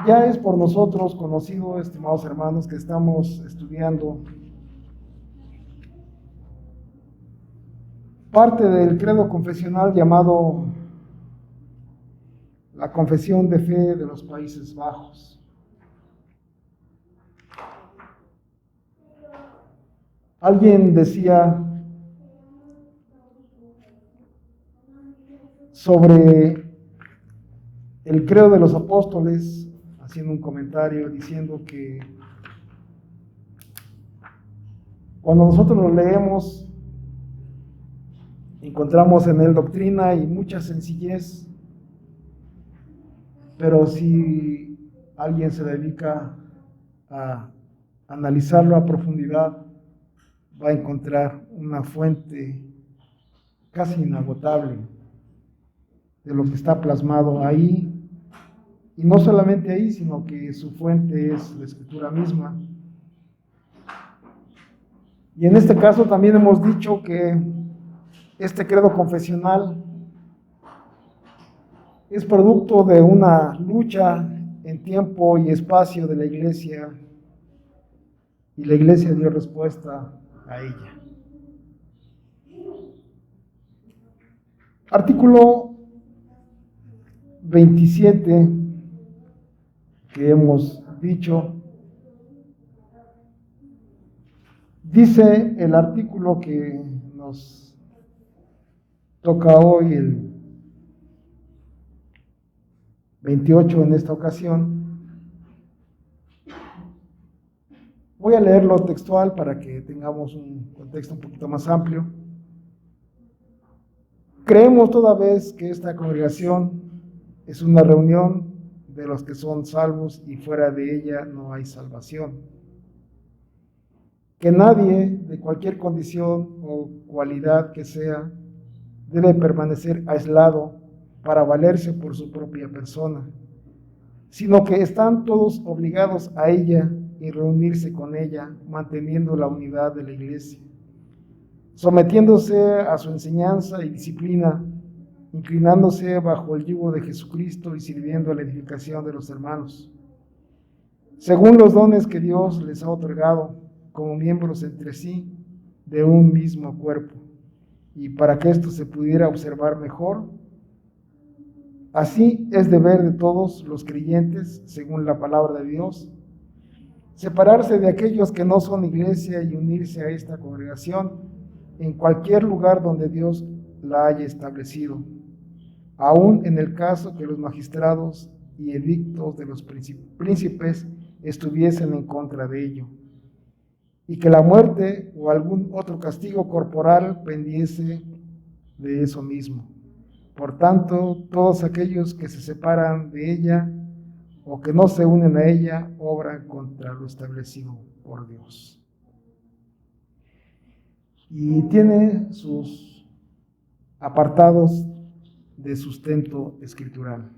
Ya es por nosotros conocido, estimados hermanos, que estamos estudiando parte del credo confesional llamado la Confesión de Fe de los Países Bajos. Alguien decía sobre el credo de los apóstoles, haciendo un comentario diciendo que cuando nosotros lo leemos, encontramos en él doctrina y mucha sencillez, pero si alguien se dedica a analizarlo a profundidad, va a encontrar una fuente casi inagotable de lo que está plasmado ahí, y no solamente ahí, sino que su fuente es la Escritura misma. Y en este caso también hemos dicho que este credo confesional es producto de una lucha en tiempo y espacio de la Iglesia, y la Iglesia dio respuesta a ella. Artículo 27 que hemos dicho, dice el artículo que nos toca hoy, el 28 en esta ocasión. Voy a leerlo textual para que tengamos un contexto un poquito más amplio. Creemos toda vez que esta congregación es una reunión de los que son salvos y fuera de ella no hay salvación. Que nadie, de cualquier condición o cualidad que sea, debe permanecer aislado para valerse por su propia persona, sino que están todos obligados a ella y reunirse con ella, manteniendo la unidad de la Iglesia, sometiéndose a su enseñanza y disciplina, inclinándose bajo el yugo de Jesucristo y sirviendo a la edificación de los hermanos, según los dones que Dios les ha otorgado como miembros entre sí de un mismo cuerpo, y para que esto se pudiera observar mejor, así es deber de todos los creyentes, según la palabra de Dios, separarse de aquellos que no son iglesia y unirse a esta congregación en cualquier lugar donde Dios la haya establecido, aun en el caso que los magistrados y edictos de los príncipes estuviesen en contra de ello, y que la muerte o algún otro castigo corporal pendiese de eso mismo. Por tanto, todos aquellos que se separan de ella o que no se unen a ella obran contra lo establecido por Dios. Y tiene sus apartados de sustento escritural.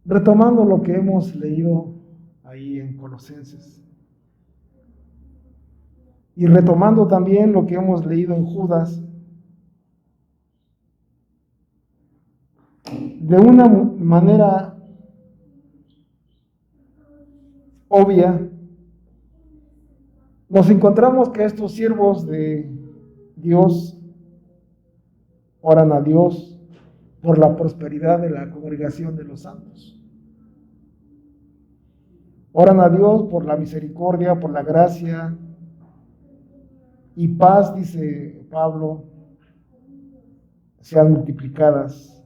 Retomando lo que hemos leído ahí en Colosenses, y retomando también lo que hemos leído en Judas, de una manera obvia, nos encontramos que estos siervos de Dios oran a Dios por la prosperidad de la congregación de los santos. Oran a Dios por la misericordia, por la gracia y paz, dice Pablo, sean multiplicadas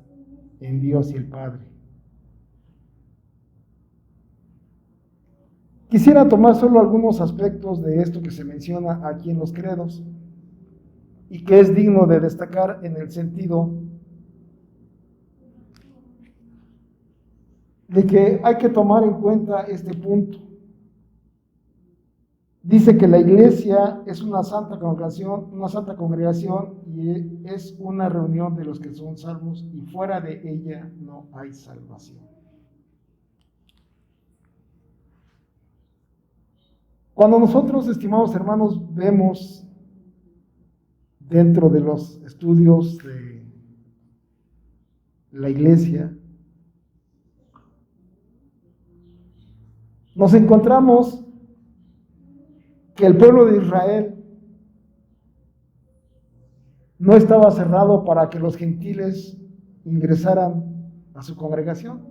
en Dios y el Padre. Quisiera tomar solo algunos aspectos de esto que se menciona aquí en los credos y que es digno de destacar en el sentido de que hay que tomar en cuenta este punto. Dice que la iglesia es una santa congregación y es una reunión de los que son salvos y fuera de ella no hay salvación. Cuando nosotros, estimados hermanos, vemos dentro de los estudios la iglesia, nos encontramos que el pueblo de Israel no estaba cerrado para que los gentiles ingresaran a su congregación.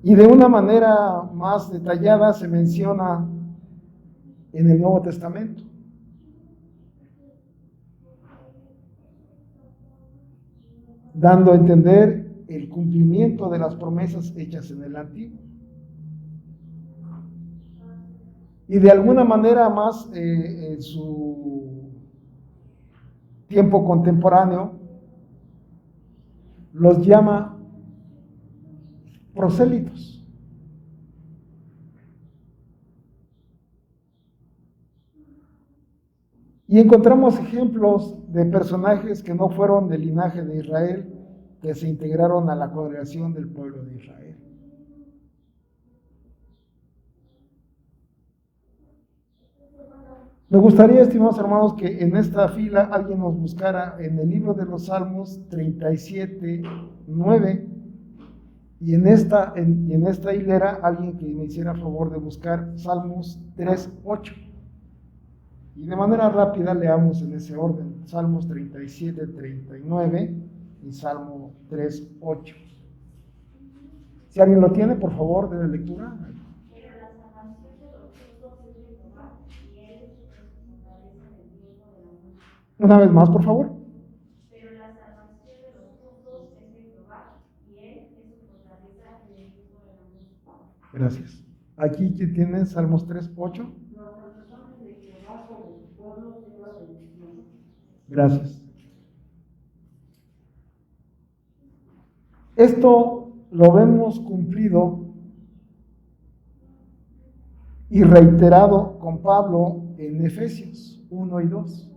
Y de una manera más detallada se menciona en el Nuevo Testamento. Dando a entender el cumplimiento de las promesas hechas en el Antiguo. Y de alguna manera más en su tiempo contemporáneo los llama prosélitos. Y encontramos ejemplos de personajes que no fueron del linaje de Israel, que se integraron a la congregación del pueblo de Israel. Me gustaría, estimados hermanos, que en esta fila alguien nos buscara en el libro de los Salmos 37:9 y en esta hilera alguien que me hiciera favor de buscar Salmos 3:8. Y de manera rápida leamos en ese orden, Salmos 37:39 y Salmo 3:8. Si alguien lo tiene, por favor, denle lectura. Una vez más, por favor. Pero la salvación de los justos es de Jehová, y él es su fortaleza en el tiempo de la angustia. Gracias. Aquí que tiene Salmos 3:8. Gracias. Esto lo vemos cumplido y reiterado con Pablo en Efesios 1 y 2.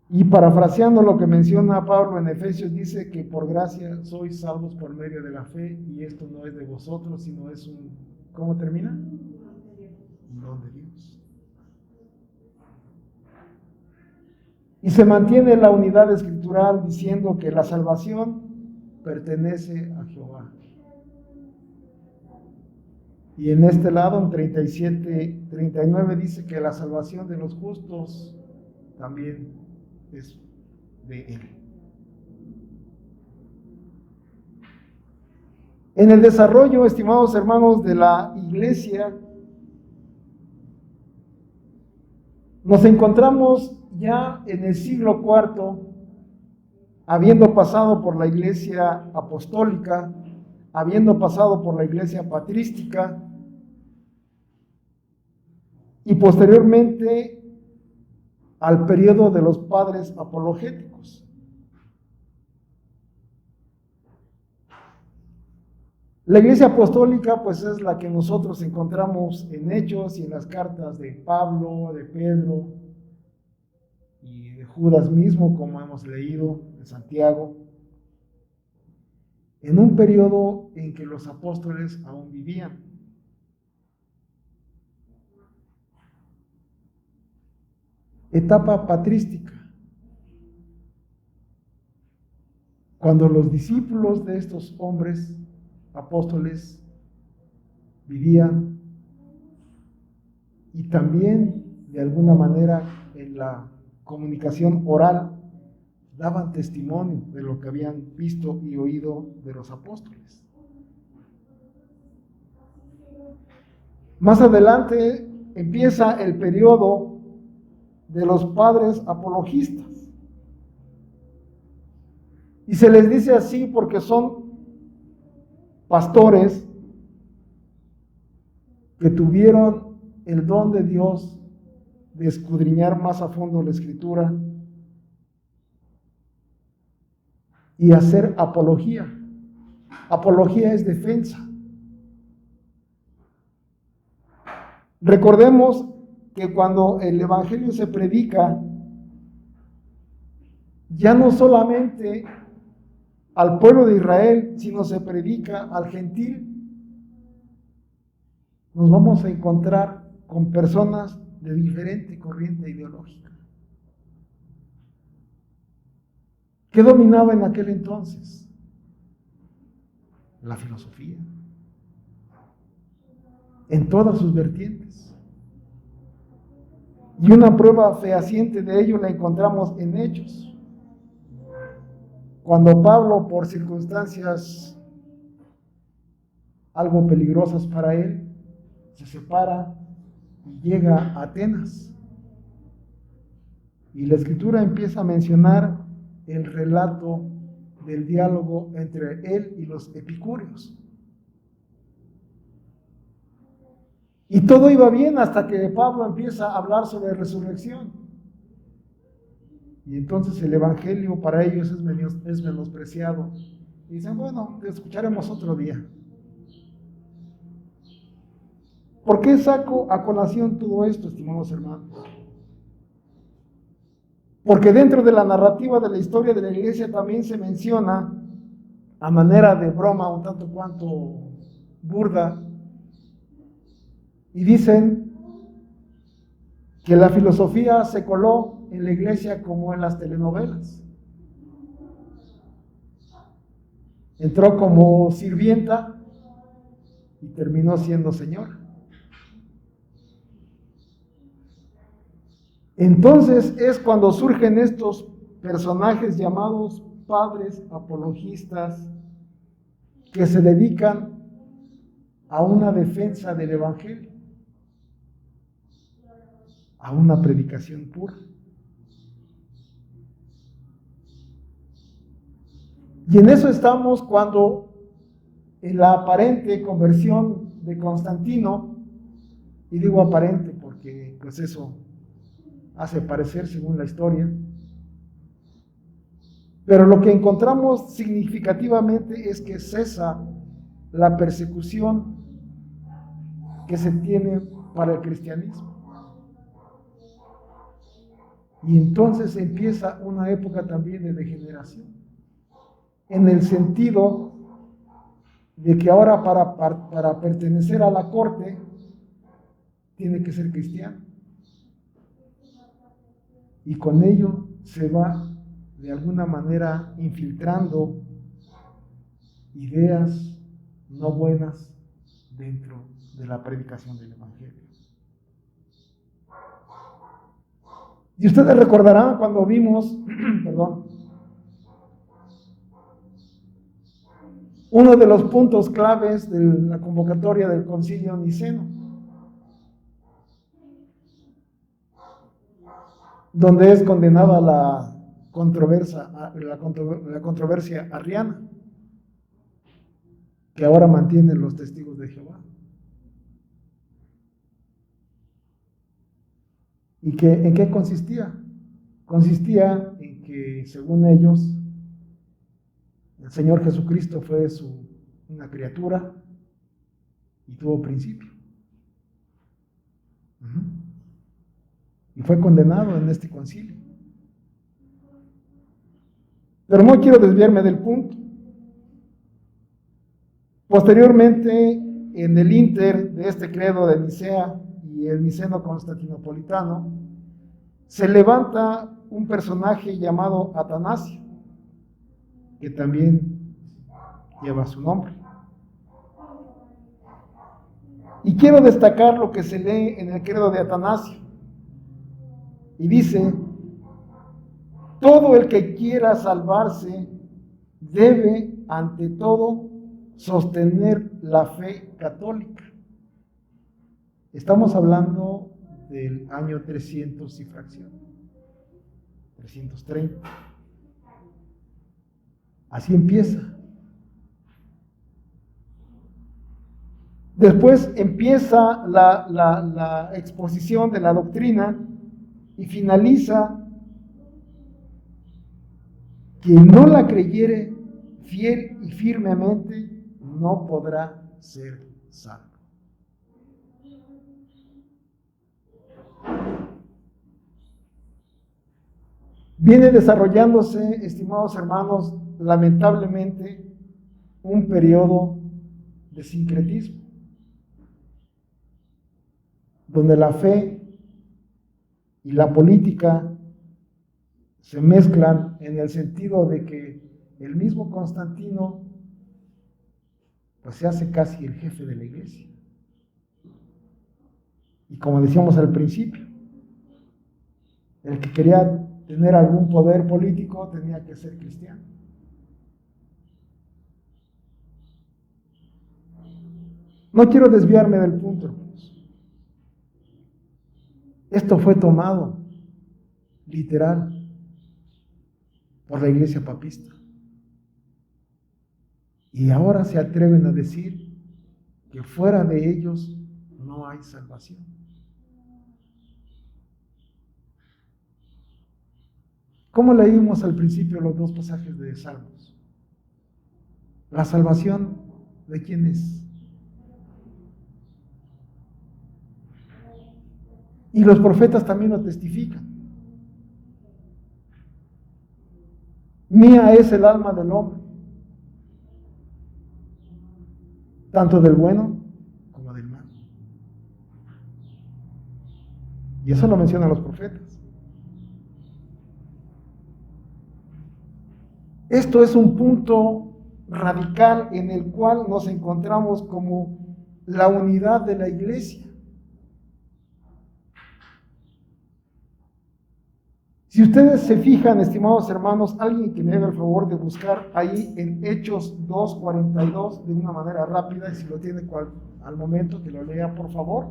Y parafraseando lo que menciona Pablo en Efesios, dice que por gracia sois salvos por medio de la fe, y esto no es de vosotros, sino es un, ¿cómo termina? Un don de Dios. Y se mantiene la unidad escritural diciendo que la salvación pertenece a Jehová. Y en este lado, en 37:39, dice que la salvación de los justos también es de él. En el desarrollo, estimados hermanos, de la iglesia, nos encontramos ya en el siglo IV, habiendo pasado por la iglesia apostólica, habiendo pasado por la iglesia patrística y posteriormente al periodo de los padres apologéticos. La iglesia apostólica pues es la que nosotros encontramos en Hechos y en las cartas de Pablo, de Pedro y de Judas mismo, como hemos leído, de Santiago, en un periodo en que los apóstoles aún vivían. Etapa patrística, cuando los discípulos de estos hombres apóstoles vivían y también de alguna manera en la comunicación oral daban testimonio de lo que habían visto y oído de los apóstoles. Más adelante empieza el periodo de los padres apologistas. Y se les dice así porque son pastores que tuvieron el don de Dios de escudriñar más a fondo la Escritura y hacer apología. Apología es defensa. Recordemos que cuando el evangelio se predica, ya no solamente al pueblo de Israel, sino se predica al gentil, nos vamos a encontrar con personas de diferente corriente ideológica. ¿Qué dominaba en aquel entonces? La filosofía, en todas sus vertientes. Y una prueba fehaciente de ello la encontramos en Hechos. Cuando Pablo, por circunstancias algo peligrosas para él, se separa y llega a Atenas. Y la Escritura empieza a mencionar el relato del diálogo entre él y los epicúreos. Y todo iba bien hasta que Pablo empieza a hablar sobre resurrección. Y entonces el evangelio para ellos es menospreciado. Y dicen, bueno, te escucharemos otro día. ¿Por qué saco a colación todo esto, estimados hermanos? Porque dentro de la narrativa de la historia de la iglesia también se menciona, a manera de broma un tanto cuanto burda, y dicen que la filosofía se coló en la iglesia como en las telenovelas. Entró como sirvienta y terminó siendo señora. Entonces es cuando surgen estos personajes llamados padres apologistas que se dedican a una defensa del evangelio, a una predicación pura. Y en eso estamos cuando en la aparente conversión de Constantino, y digo aparente porque pues eso hace parecer según la historia, pero lo que encontramos significativamente es que cesa la persecución que se tiene para el cristianismo. Y entonces empieza una época también de degeneración, en el sentido de que ahora para pertenecer a la corte tiene que ser cristiano. Y con ello se va de alguna manera infiltrando ideas no buenas dentro de la predicación del evangelio. Y ustedes recordarán cuando vimos, uno de los puntos claves de la convocatoria del Concilio Niceno, donde es condenada la controversia arriana, que ahora mantienen los testigos de Jehová. ¿Y en qué consistía? Consistía en que, según ellos, el Señor Jesucristo fue una criatura y tuvo principio. Y fue condenado en este concilio. Pero no quiero desviarme del punto. Posteriormente, en el ínter de este credo de Nicea y el niceno constantinopolitano, se levanta un personaje llamado Atanasio, que también lleva su nombre. Y quiero destacar lo que se lee en el credo de Atanasio. Y dice: todo el que quiera salvarse debe, ante todo, sostener la fe católica. Estamos hablando del año 300 y fracción, 330. Así empieza. Después empieza la exposición de la doctrina y finaliza: quien no la creyere fiel y firmemente no podrá ser salvo. Viene desarrollándose, estimados hermanos, lamentablemente, un periodo de sincretismo, donde la fe y la política se mezclan en el sentido de que el mismo Constantino pues se hace casi el jefe de la iglesia. Y como decíamos al principio, el que quería tener algún poder político tenía que ser cristiano. No quiero desviarme del punto, hermanos. Esto fue tomado literal por la iglesia papista. Y ahora se atreven a decir que fuera de ellos no hay salvación. ¿Cómo leímos al principio los dos pasajes de Salmos? ¿La salvación de quién es? Y los profetas también lo testifican. Mía es el alma del hombre, tanto del bueno como del malo. Y eso lo mencionan los profetas. Esto es un punto radical en el cual nos encontramos como la unidad de la iglesia. Si ustedes se fijan, estimados hermanos, alguien que me haga el favor de buscar ahí en Hechos 2:42 de una manera rápida, y si lo tiene al momento que lo lea, por favor.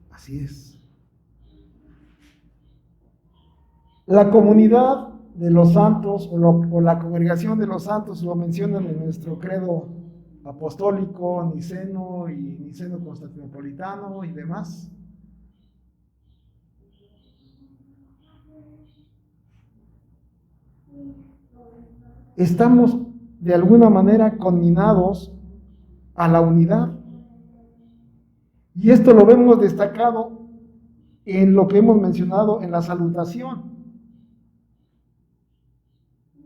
Así es. La comunidad de los santos o la congregación de los santos lo mencionan en nuestro credo apostólico, niceno y niceno constantinopolitano y demás. Estamos de alguna manera conminados a la unidad. Y esto lo vemos destacado en lo que hemos mencionado en la salutación.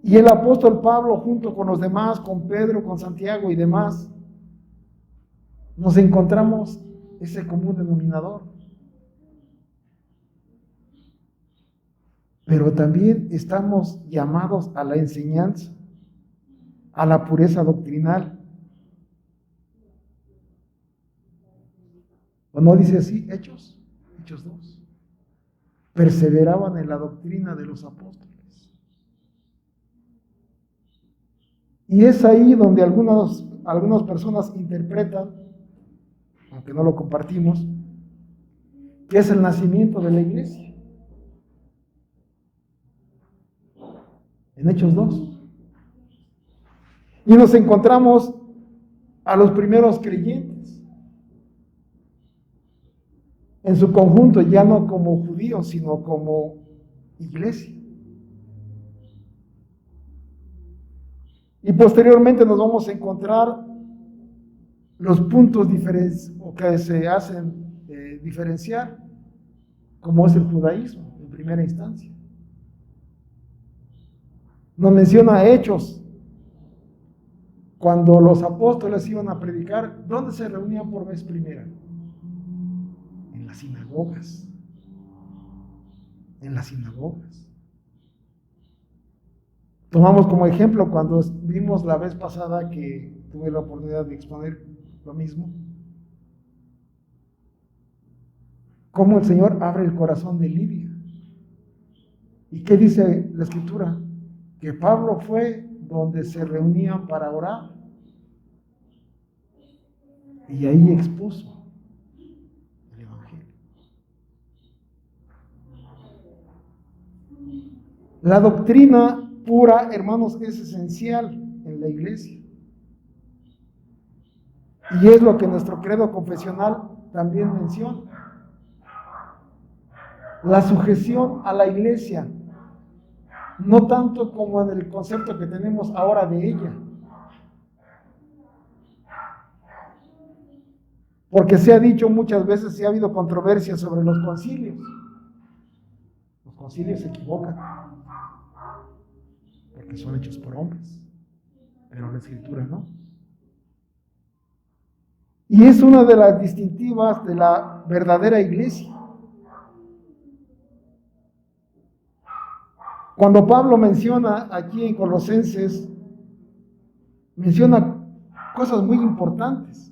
Y el apóstol Pablo, junto con los demás, con Pedro, con Santiago y demás, nos encontramos ese común denominador. Pero también estamos llamados a la enseñanza, a la pureza doctrinal. ¿O no dice así? Hechos 2. Perseveraban en la doctrina de los apóstoles. Y es ahí donde algunas personas interpretan, aunque no lo compartimos, que es el nacimiento de la iglesia. En Hechos 2. Y nos encontramos a los primeros creyentes, en su conjunto, ya no como judíos, sino como iglesia. Y posteriormente nos vamos a encontrar los puntos que se hacen diferenciar, como es el judaísmo en primera instancia. Nos menciona Hechos, cuando los apóstoles iban a predicar, ¿dónde se reunían por vez primera? En las sinagogas. En las sinagogas. Tomamos como ejemplo cuando vimos la vez pasada que tuve la oportunidad de exponer lo mismo, cómo el Señor abre el corazón de Lidia. ¿Y qué dice la Escritura? Que Pablo fue donde se reunían para orar y ahí expuso el Evangelio. La doctrina pura, hermanos, es esencial en la iglesia. Y es lo que nuestro credo confesional también menciona. La sujeción a la iglesia, no tanto como en el concepto que tenemos ahora de ella. Porque se ha dicho muchas veces, y ha habido controversia sobre los concilios. Los concilios se equivocan. porque son hechos por hombres, pero la Escritura no. Y es una de las distintivas de la verdadera iglesia. Cuando Pablo menciona aquí en Colosenses, menciona cosas muy importantes.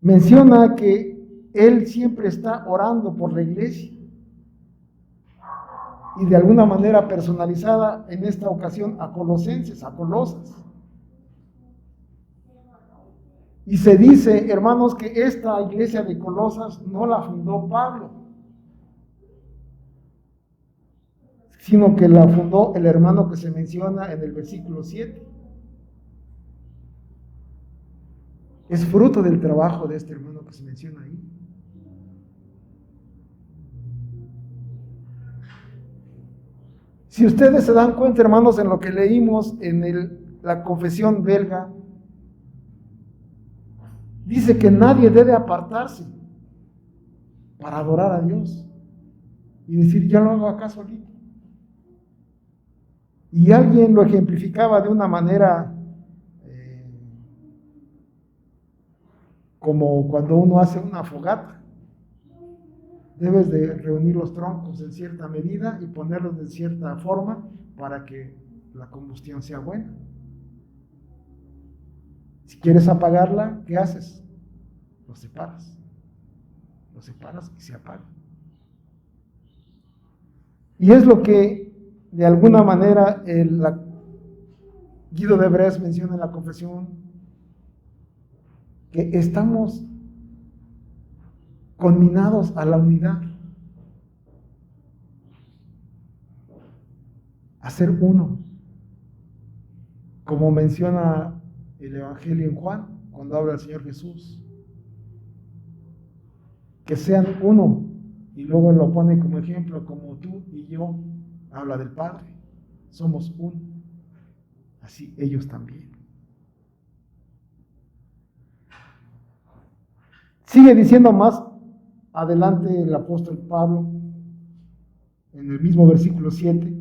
Menciona que él siempre está orando por la iglesia. Y de alguna manera personalizada en esta ocasión a Colosenses, a Colosas. Y se dice, hermanos, que esta iglesia de Colosas no la fundó Pablo, sino que la fundó el hermano que se menciona en el versículo 7. Es fruto del trabajo de este hermano que se menciona ahí. Si ustedes se dan cuenta, hermanos, en lo que leímos en la confesión belga, dice que nadie debe apartarse para adorar a Dios y decir, yo lo hago acá solito. Y alguien lo ejemplificaba de una manera como cuando uno hace una fogata. Debes de reunir los troncos en cierta medida y ponerlos de cierta forma para que la combustión sea buena. Si quieres apagarla, ¿qué haces? Los separas y se apaga. Y es lo que de alguna manera Guido de Bresse menciona en la confesión, que estamos conminados a la unidad, a ser uno, como menciona el Evangelio en Juan, cuando habla el Señor Jesús, que sean uno, y luego lo pone como ejemplo, como tú y yo, habla del Padre, somos uno, así ellos también. Sigue diciendo más adelante el apóstol Pablo, en el mismo versículo 7,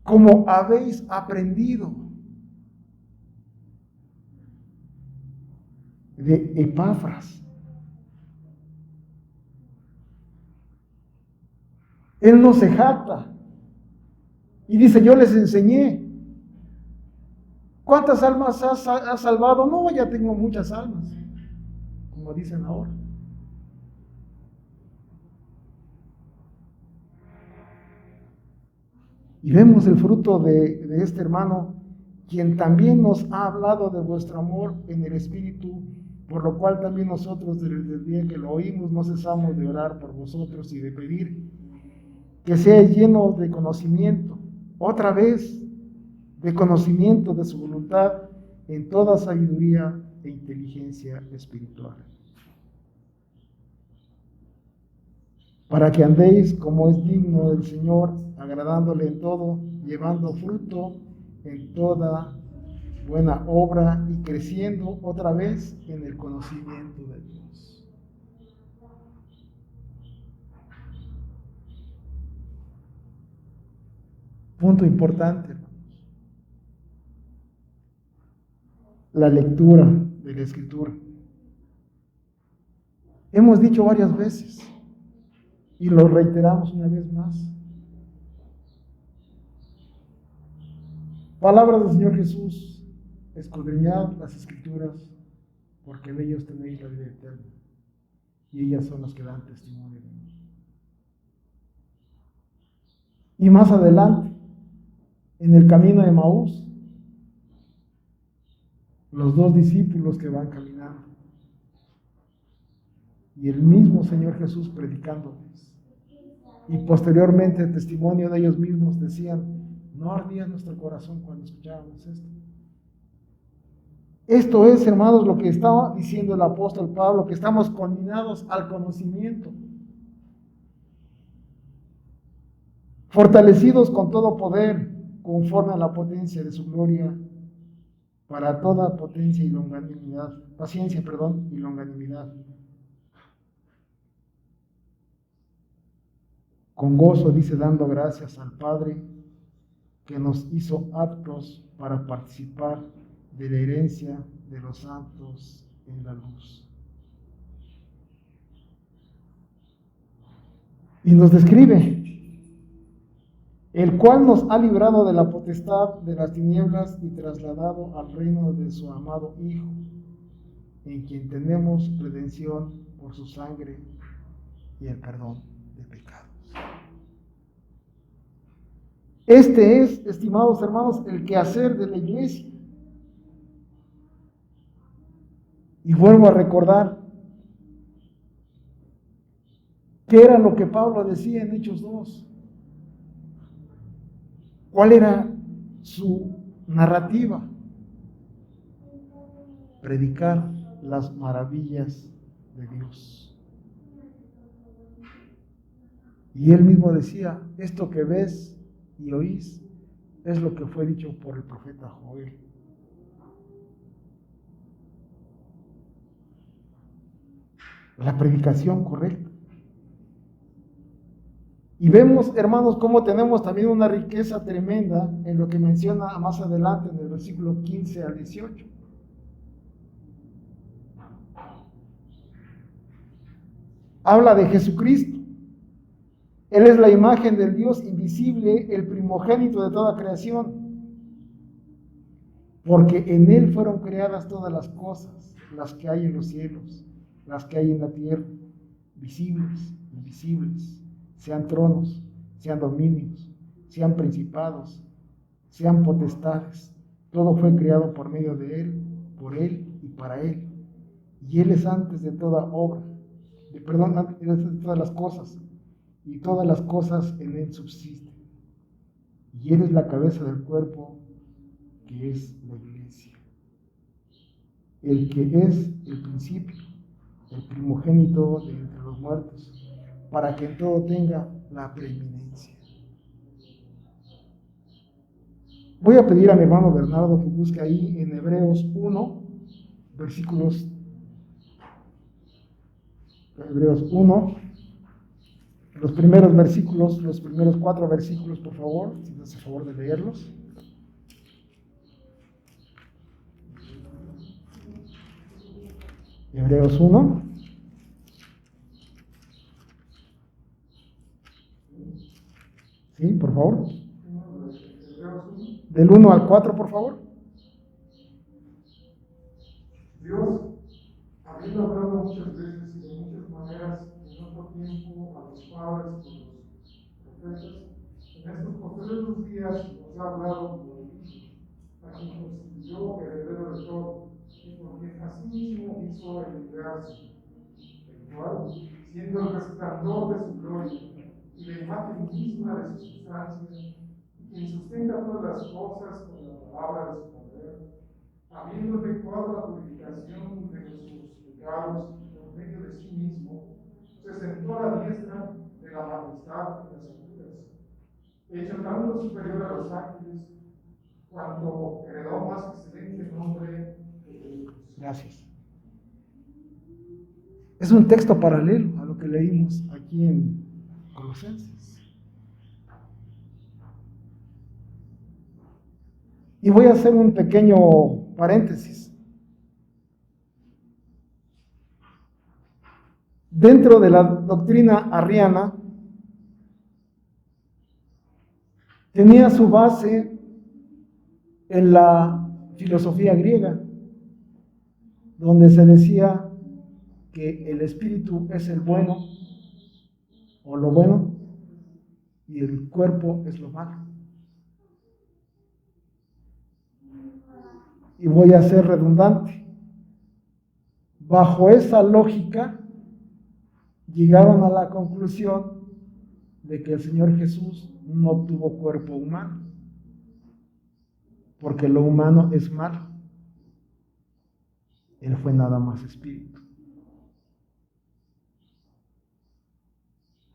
como habéis aprendido de Epafras. Él no se jacta y dice, yo les enseñé. ¿Cuántas almas has salvado? No, ya tengo muchas almas, como dicen ahora. Y vemos el fruto de este hermano, quien también nos ha hablado de vuestro amor en el Espíritu, por lo cual también nosotros desde el día que lo oímos no cesamos de orar por vosotros y de pedir que seáis llenos de conocimiento, otra vez, de conocimiento de su voluntad en toda sabiduría e inteligencia espiritual, para que andéis como es digno del Señor, agradándole en todo, llevando fruto en toda buena obra y creciendo otra vez en el conocimiento de Dios. Punto importante, hermanos. La lectura de la Escritura. Hemos dicho varias veces y lo reiteramos una vez más. Palabras del Señor Jesús, escudriñad las Escrituras, porque en ellos tenéis la vida eterna, y ellas son las que dan testimonio de mí. Y más adelante, en el camino de Emaús, los dos discípulos que van caminando, y el mismo Señor Jesús predicándoles, y posteriormente el testimonio de ellos mismos decían, no ardía nuestro corazón cuando escuchábamos esto. Esto es, hermanos, lo que estaba diciendo el apóstol Pablo, que estamos conminados al conocimiento, fortalecidos con todo poder, conforme a la potencia de su gloria, para toda potencia y longanimidad, paciencia, y longanimidad, con gozo, dice, dando gracias al Padre que nos hizo aptos para participar de la herencia de los santos en la luz. Y nos describe, el cual nos ha librado de la potestad de las tinieblas y trasladado al reino de su amado Hijo, en quien tenemos redención por su sangre y el perdón de pecados. Este es, estimados hermanos, el quehacer de la iglesia. Y vuelvo a recordar, ¿qué era lo que Pablo decía en Hechos 2? ¿Cuál era su narrativa? Predicar las maravillas de Dios. Y él mismo decía, esto que ves y oís es lo que fue dicho por el profeta Joel. La predicación correcta. Y vemos, hermanos, cómo tenemos también una riqueza tremenda en lo que menciona más adelante en el versículo 15 al 18. Habla de Jesucristo. Él es la imagen del Dios invisible, el primogénito de toda creación. Porque en Él fueron creadas todas las cosas, las que hay en los cielos, las que hay en la tierra, visibles, invisibles. Sean tronos, sean dominios, sean principados, sean potestades. Todo fue creado por medio de Él, por Él y para Él. Y Él es antes de toda obra, antes de todas las cosas, y todas las cosas en Él subsisten. Y Él es la cabeza del cuerpo, que es la iglesia. El que es el principio, el primogénito de entre los muertos, para que en todo tenga la preeminencia. Voy a pedir a mi hermano Bernardo que busque ahí en Hebreos 1, Hebreos 1, los primeros versículos, los primeros 4 versículos, por favor, si me hace favor de leerlos. Hebreos 1. Sí, por favor. Del 1 al 4, por favor. Dios, habiendo hablado muchas veces y de muchas maneras en otro tiempo a los padres por los profetas, en estos postreros días nos ha hablado por el Hijo, a quien constituyó heredero de todo, y por quien asimismo hizo el universo, el cual, siendo el resplandor de su gloria y la imagen misma de su sustancia, y quien sustenta todas las cosas con la palabra de su poder, habiendo efectuado la purificación de nuestros pecados por medio de sí mismo, se sentó a la diestra de la majestad de las alturas, hecho tanto superior a los ángeles, cuanto heredó más excelente nombre que ellos. Gracias. Es un texto paralelo a lo que leímos aquí en Colosenses. Y voy a hacer un pequeño paréntesis. Dentro de la doctrina arriana, tenía su base en la filosofía griega, donde se decía que el espíritu es el bueno, o lo bueno, y el cuerpo es lo malo. Y voy a ser redundante. Bajo esa lógica, llegaron a la conclusión de que el Señor Jesús no tuvo cuerpo humano, porque lo humano es malo. Él fue nada más espíritu.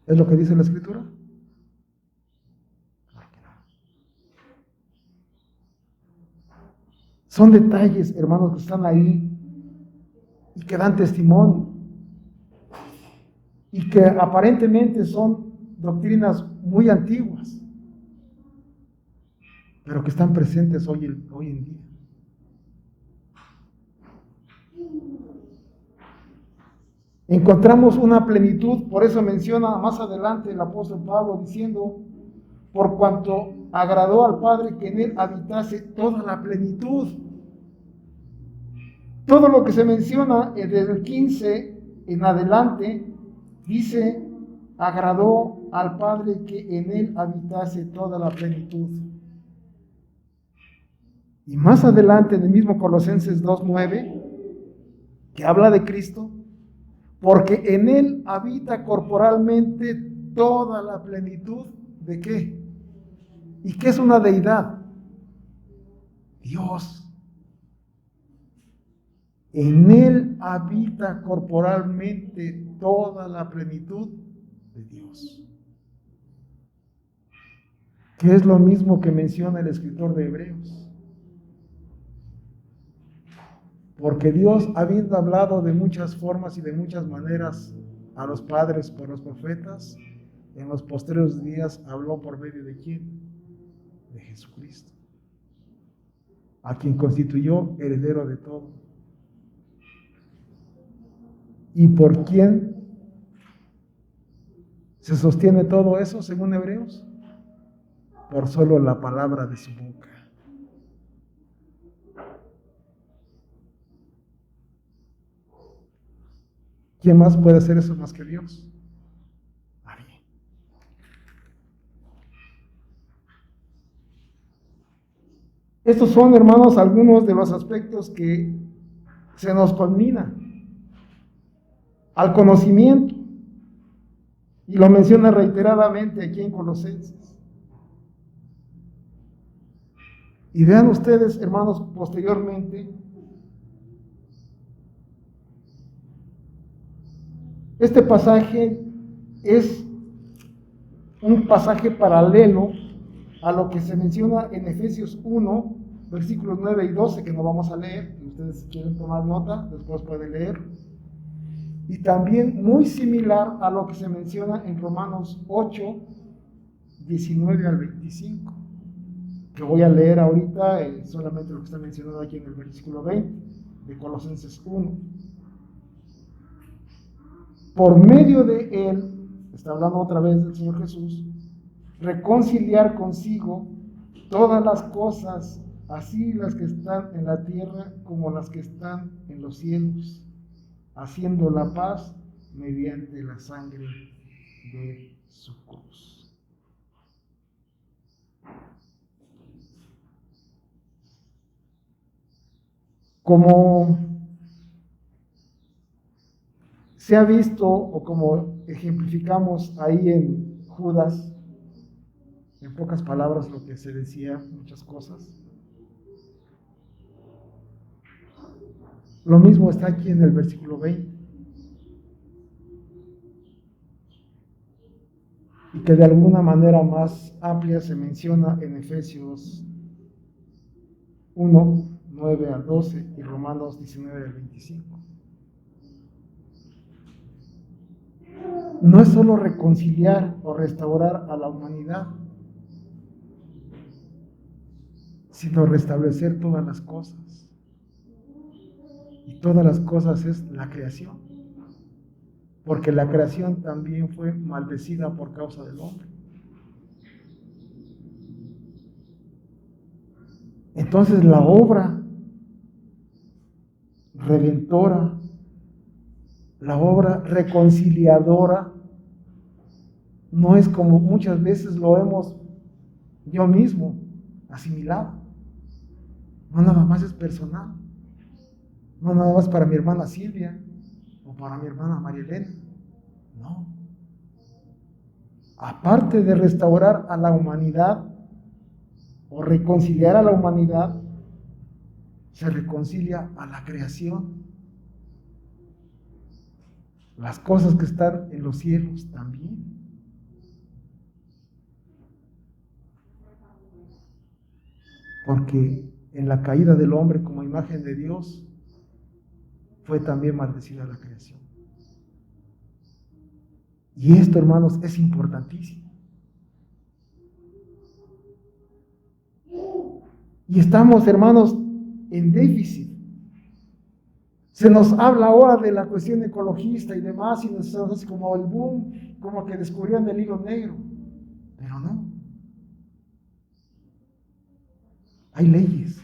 ¿Es lo que dice la Escritura? Claro que no. Son detalles, hermanos, que están ahí y que dan testimonio y que aparentemente son doctrinas muy antiguas, pero que están presentes hoy en día. Encontramos una plenitud, por eso menciona más adelante el apóstol Pablo diciendo, por cuanto agradó al Padre que en él habitase toda la plenitud. Todo lo que se menciona desde el 15 en adelante dice, agradó al Padre que en él habitase toda la plenitud. Y más adelante en el mismo Colosenses 2:9, que habla de Cristo, porque en él habita corporalmente toda la plenitud ¿de qué? ¿Y qué es una deidad? Dios. En él habita corporalmente toda la plenitud de Dios. Que es lo mismo que menciona el escritor de Hebreos. Porque Dios, habiendo hablado de muchas formas y de muchas maneras a los padres por los profetas, en los postreros días habló por medio de ¿quién? De Jesucristo, a quien constituyó heredero de todo. ¿Y por quién se sostiene todo eso, según Hebreos? Por solo la palabra de su boca. ¿Quién más puede hacer eso más que Dios? Nadie. Estos son, hermanos, algunos de los aspectos que se nos culminan al conocimiento. Y lo menciona reiteradamente aquí en Colosenses. Y vean ustedes, hermanos, posteriormente, este pasaje es un pasaje paralelo a lo que se menciona en Efesios 1, versículos 9 y 12, que no vamos a leer. Si ustedes quieren tomar nota, después pueden leer. Y también muy similar a lo que se menciona en Romanos 8, 19 al 25, que voy a leer ahorita, solamente lo que está mencionado aquí en el versículo 20 de Colosenses 1. Por medio de él, está hablando otra vez del Señor Jesús, reconciliar consigo todas las cosas, así las que están en la tierra como las que están en los cielos, haciendo la paz mediante la sangre de su cruz. Como se ha visto, o como ejemplificamos ahí en Judas, en pocas palabras lo que se decía, muchas cosas. Lo mismo está aquí en el versículo 20. Y que de alguna manera más amplia se menciona en Efesios 1, 9 al 12 y Romanos 19 al 25. No es solo reconciliar o restaurar a la humanidad, sino restablecer todas las cosas. Y todas las cosas es la creación, porque la creación también fue maldecida por causa del hombre. Entonces la obra redentora, la obra reconciliadora, no es como muchas veces lo hemos yo mismo asimilado. No nada más es personal, no nada más para mi hermana Silvia o para mi hermana María Elena, no. Aparte de restaurar a la humanidad o reconciliar a la humanidad, se reconcilia a la creación. Las cosas que están en los cielos también. Porque en la caída del hombre como imagen de Dios, fue también maldecida la creación. Y esto, hermanos, es importantísimo. Y estamos, hermanos, en déficit. Se nos habla ahora de la cuestión ecologista y demás, y nos hace como el boom, como que descubrieron el hilo negro. Pero no. Hay leyes.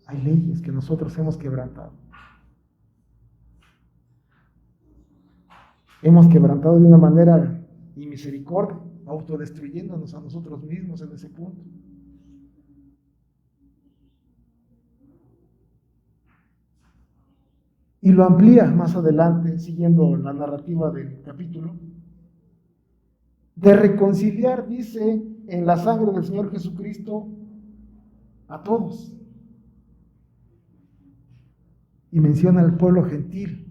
Hay leyes que nosotros hemos quebrantado. Hemos quebrantado de una manera inmisericordia, autodestruyéndonos a nosotros mismos en ese punto. Y lo amplía más adelante, siguiendo la narrativa del capítulo, de reconciliar, dice, en la sangre del Señor Jesucristo a todos. Y menciona al pueblo gentil.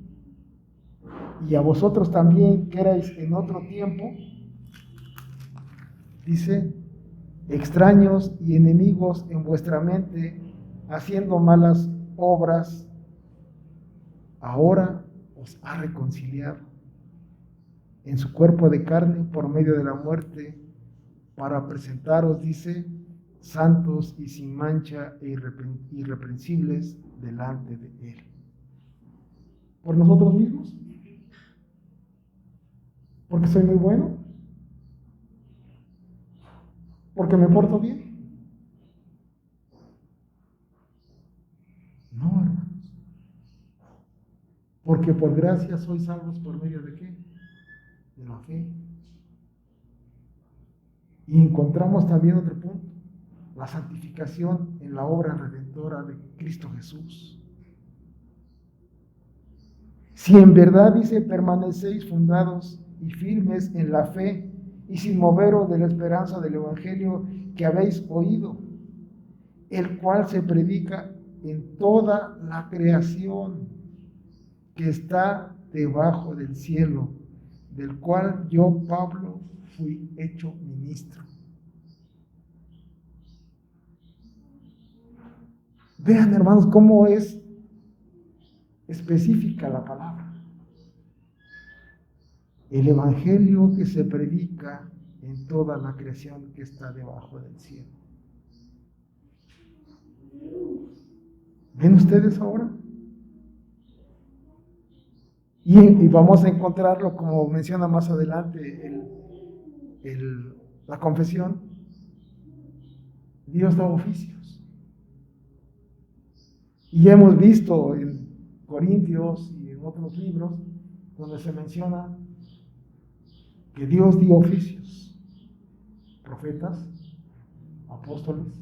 Y a vosotros también, que erais en otro tiempo, dice, extraños y enemigos en vuestra mente, haciendo malas obras, ahora os ha reconciliado en su cuerpo de carne por medio de la muerte, para presentaros, dice, santos y sin mancha e irreprensibles delante de Él. ¿Por nosotros mismos? ¿Porque soy muy bueno? ¿Porque me porto bien? No, hermanos. Porque por gracia sois salvos por medio de ¿qué? De la fe. Y encontramos también otro punto, la santificación en la obra redentora de Cristo Jesús. Si en verdad, dice, permanecéis fundados y firmes en la fe y sin moveros de la esperanza del Evangelio que habéis oído, el cual se predica en toda la creación que está debajo del cielo, del cual yo, Pablo, fui hecho ministro. Vean, hermanos, cómo es específica la palabra. El evangelio que se predica en toda la creación que está debajo del cielo. ¿Ven ustedes ahora? Y vamos a encontrarlo, como menciona más adelante la confesión. Dios da oficios. Y ya hemos visto en Corintios y en otros libros donde se menciona que Dios dio oficios: profetas, apóstoles,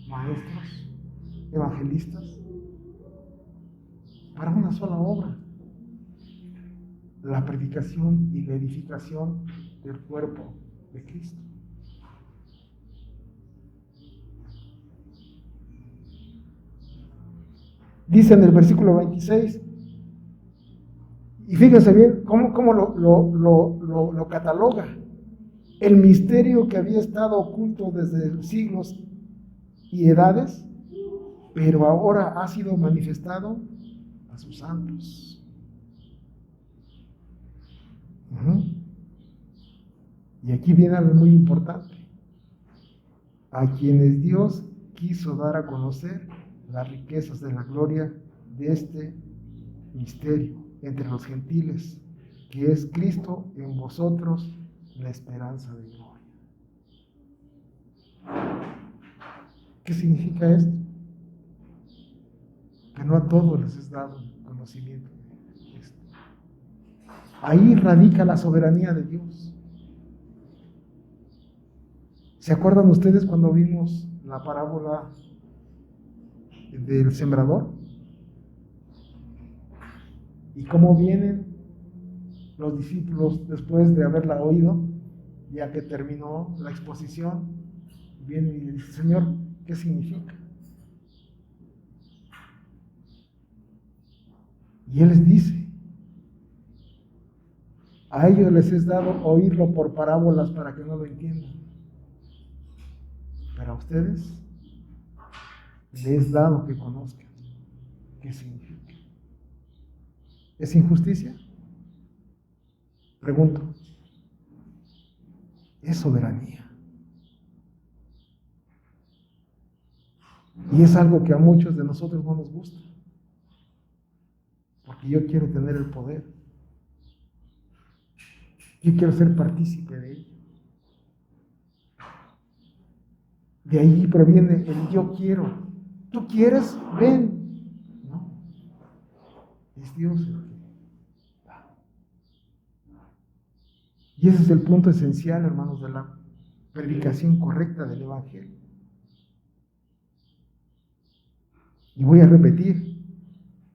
maestros, evangelistas, para una sola obra: la predicación y la edificación del cuerpo de Cristo. Dice en el versículo 26, y fíjense bien cómo lo cataloga: el misterio que había estado oculto desde siglos y edades, pero ahora ha sido manifestado a sus santos. Y aquí viene algo muy importante: a quienes Dios quiso dar a conocer las riquezas de la gloria de este misterio entre los gentiles, que es Cristo en vosotros, la esperanza de gloria. ¿Qué significa esto? Que no a todos les es dado conocimiento de esto. Ahí radica la soberanía de Dios. ¿Se acuerdan ustedes cuando vimos la parábola del sembrador? Y cómo vienen los discípulos después de haberla oído, ya que terminó la exposición, vienen y dicen: Señor, ¿qué significa? Y Él les dice: a ellos les es dado oírlo por parábolas para que no lo entiendan, pero a ustedes les es dado que conozcan qué significa. ¿Es injusticia? Pregunto, es soberanía. Y es algo que a muchos de nosotros no nos gusta. Porque yo quiero tener el poder. Yo quiero ser partícipe de ello. De ahí proviene el yo quiero. ¿Tú quieres? Ven. No. Es Dios el que da. Y ese es el punto esencial, hermanos, de la predicación correcta del Evangelio. Y voy a repetir.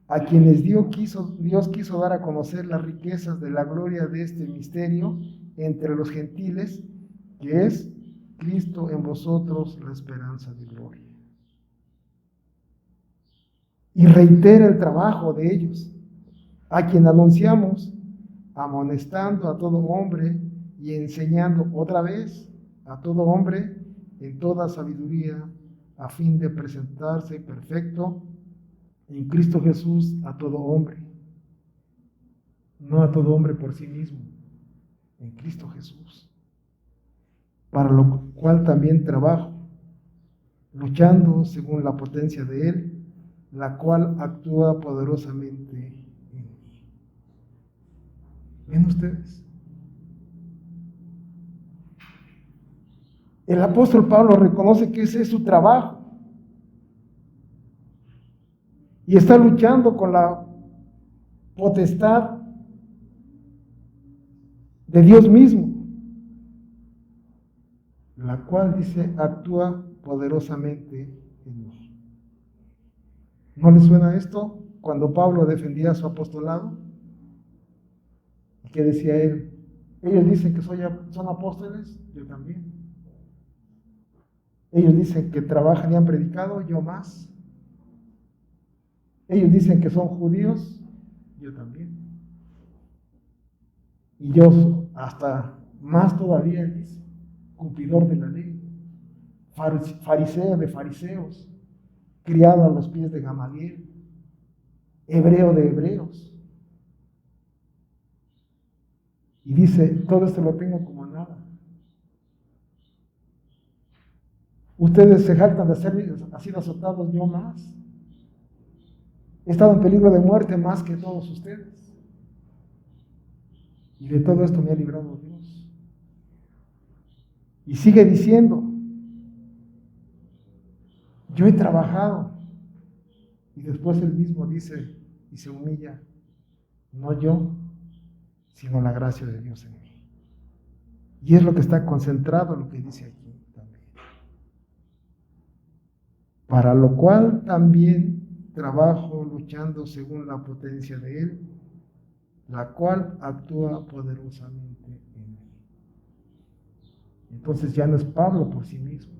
A quienes Dios quiso dar a conocer las riquezas de la gloria de este misterio entre los gentiles, que es Cristo en vosotros, la esperanza de gloria. Y reitera el trabajo de ellos, a quien anunciamos, amonestando a todo hombre y enseñando otra vez a todo hombre en toda sabiduría, a fin de presentarse perfecto en Cristo Jesús a todo hombre, no a todo hombre por sí mismo, en Cristo Jesús, para lo cual también trabajo, luchando según la potencia de Él, la cual actúa poderosamente en mí. ¿Ven ustedes? El apóstol Pablo reconoce que ese es su trabajo. Y está luchando con la potestad de Dios mismo, la cual dice, actúa poderosamente en mí. ¿No les suena esto cuando Pablo defendía su apostolado? ¿Y qué decía él? Ellos dicen que son apóstoles, yo también. Ellos dicen que trabajan y han predicado, yo más. Ellos dicen que son judíos, yo también. Y yo hasta más todavía, dice, cumplidor de la ley, fariseo de fariseos, criado a los pies de Gamaliel, hebreo de hebreos. Y dice, todo esto lo tengo como nada. Ustedes se jactan de ser así azotados, yo más. He estado en peligro de muerte más que todos ustedes. Y de todo esto me ha librado Dios. Y sigue diciendo, yo he trabajado. Y después él mismo dice y se humilla, no yo, sino la gracia de Dios en mí. Y es lo que está concentrado, lo que dice aquí también. Para lo cual también trabajo luchando según la potencia de Él, la cual actúa poderosamente en mí. Entonces ya no es Pablo por sí mismo,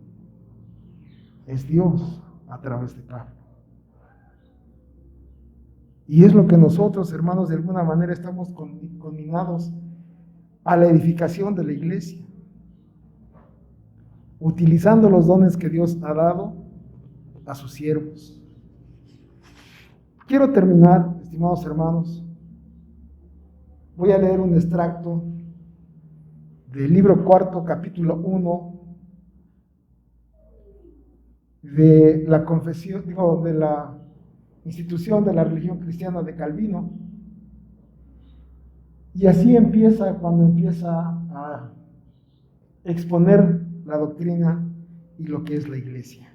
es Dios a través de Pablo. Y es lo que nosotros, hermanos, de alguna manera estamos conminados a la edificación de la iglesia, utilizando los dones que Dios ha dado a sus siervos. Quiero terminar, estimados hermanos. Voy a leer un extracto del libro 4, capítulo 1, de la confesión, de la institución de la religión cristiana de Calvino. Y así empieza cuando empieza a exponer la doctrina y lo que es la iglesia.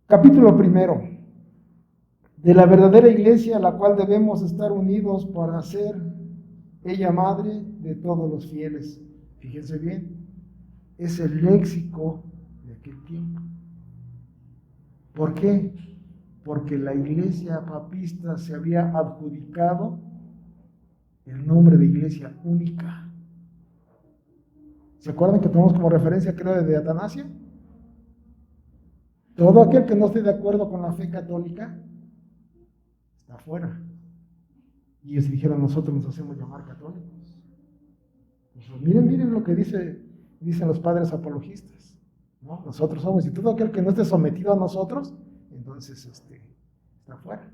Capítulo 1. De la verdadera iglesia a la cual debemos estar unidos para ser ella madre de todos los fieles. Fíjense bien, es el léxico de aquel tiempo. ¿Por qué? Porque la iglesia papista se había adjudicado el nombre de iglesia única. ¿Se acuerdan que tomamos como referencia, creo, de Atanasio? Todo aquel que no esté de acuerdo con la fe católica está fuera. Y ellos dijeron, nosotros nos hacemos llamar católicos. Pues, miren lo que dicen los padres apologistas, ¿no? Nosotros somos, y todo aquel que no esté sometido a nosotros, entonces está fuera.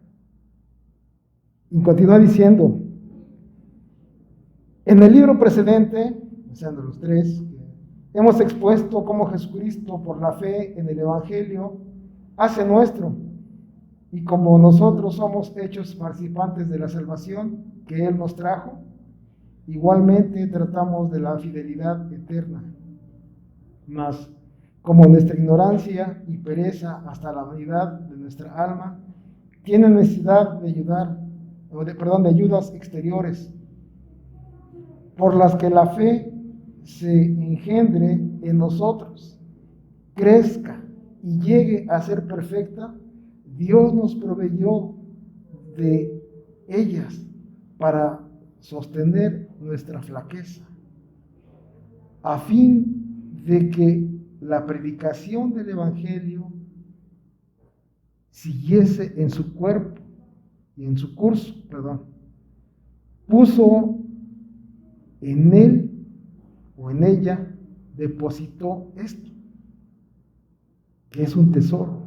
Y continúa diciendo, en el libro precedente, o sea, de los tres, hemos expuesto cómo Jesucristo, por la fe en el Evangelio, hace nuestro, y como nosotros somos hechos participantes de la salvación que Él nos trajo, igualmente tratamos de la fidelidad eterna. Mas, como nuestra ignorancia y pereza hasta la vanidad de nuestra alma tiene necesidad de ayudas exteriores, por las que la fe se engendre en nosotros, crezca y llegue a ser perfecta, Dios nos proveyó de ellas para sostener nuestra flaqueza, a fin de que la predicación del Evangelio siguiese en su cuerpo y en su curso, puso en él o en ella, depositó esto, que es un tesoro.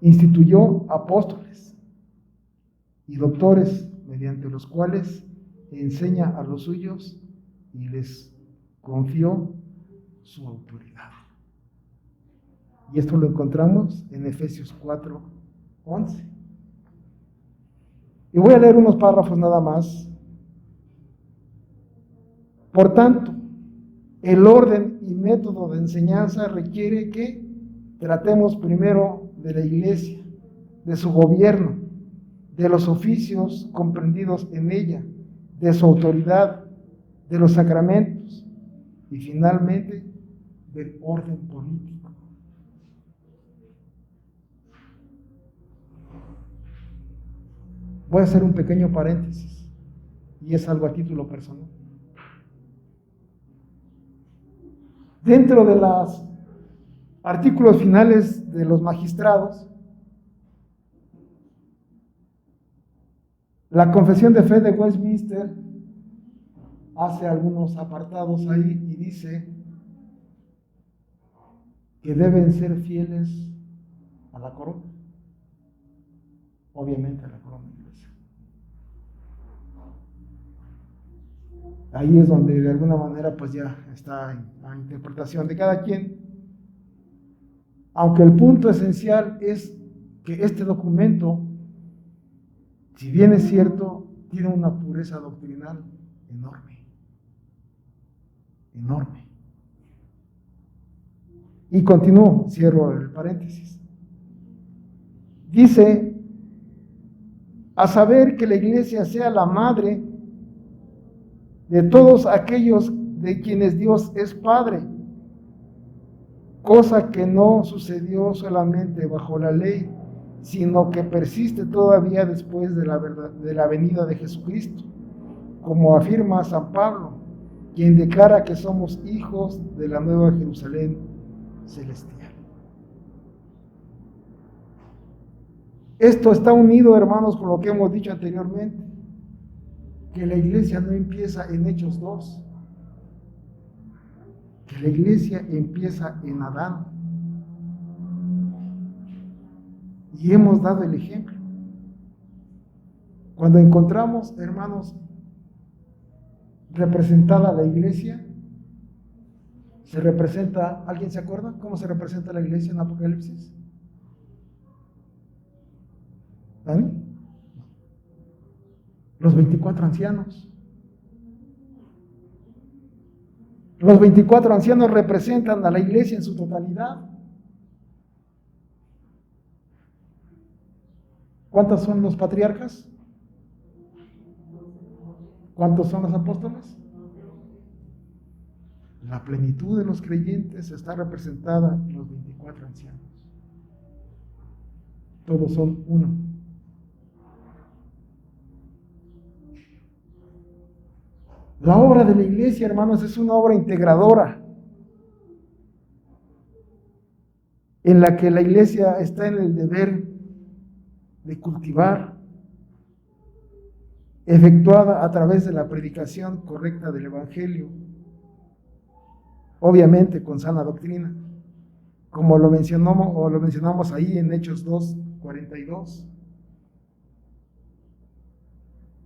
Instituyó apóstoles y doctores, mediante los cuales enseña a los suyos y les confió su autoridad. Y esto lo encontramos en Efesios 4:11. Y voy a leer unos párrafos nada más. Por tanto, el orden y método de enseñanza requiere que tratemos primero de la iglesia, de su gobierno, de los oficios comprendidos en ella, de su autoridad, de los sacramentos y finalmente del orden político. Voy a hacer un pequeño paréntesis y es algo a título personal. Dentro de los artículos finales de los magistrados, la Confesión de Fe de Westminster hace algunos apartados ahí y dice que deben ser fieles a la corona, obviamente a la corona inglesa. Ahí es donde de alguna manera pues ya está a interpretación de cada quien, aunque el punto esencial es que este documento, si bien es cierto, tiene una pureza doctrinal enorme, enorme. Y continúo, cierro el paréntesis. Dice, a saber que la iglesia sea la madre de todos aquellos de quienes Dios es Padre, cosa que no sucedió solamente bajo la ley, sino que persiste todavía después de la venida de Jesucristo, como afirma San Pablo, quien declara que somos hijos de la nueva Jerusalén celestial. Esto está unido, hermanos, con lo que hemos dicho anteriormente, que la iglesia no empieza en Hechos 2, que la iglesia empieza en Adán. Y hemos dado el ejemplo. Cuando encontramos, hermanos, representada la iglesia, se representa, ¿alguien se acuerda cómo se representa la iglesia en Apocalipsis? ¿Dani? Los 24 ancianos. Los 24 ancianos representan a la iglesia en su totalidad. ¿Cuántos son los patriarcas? ¿Cuántos son los apóstoles? La plenitud de los creyentes está representada en los 24 ancianos. Todos son uno. La obra de la iglesia, hermanos, es una obra integradora, en la que la iglesia está en el deber de cultivar, efectuada a través de la predicación correcta del Evangelio, obviamente con sana doctrina, como lo mencionamos ahí en Hechos 2:42.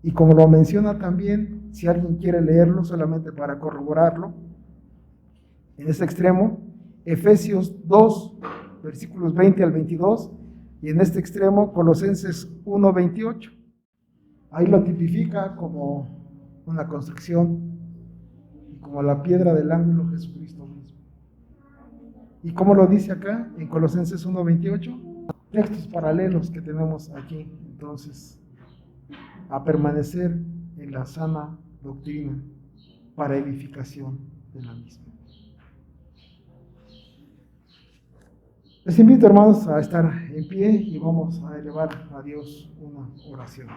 Y como lo menciona también, si alguien quiere leerlo solamente para corroborarlo, en este extremo, Efesios 2, versículos 20 al 22, y en este extremo, Colosenses 1, 28. Ahí lo tipifica como una construcción y como la piedra del ángulo Jesucristo mismo. ¿Y cómo lo dice acá en Colosenses 1, 28? Textos paralelos que tenemos aquí. Entonces, a permanecer en la sana doctrina para edificación de la misma. Les invito, hermanos, a estar en pie y vamos a elevar a Dios una oración.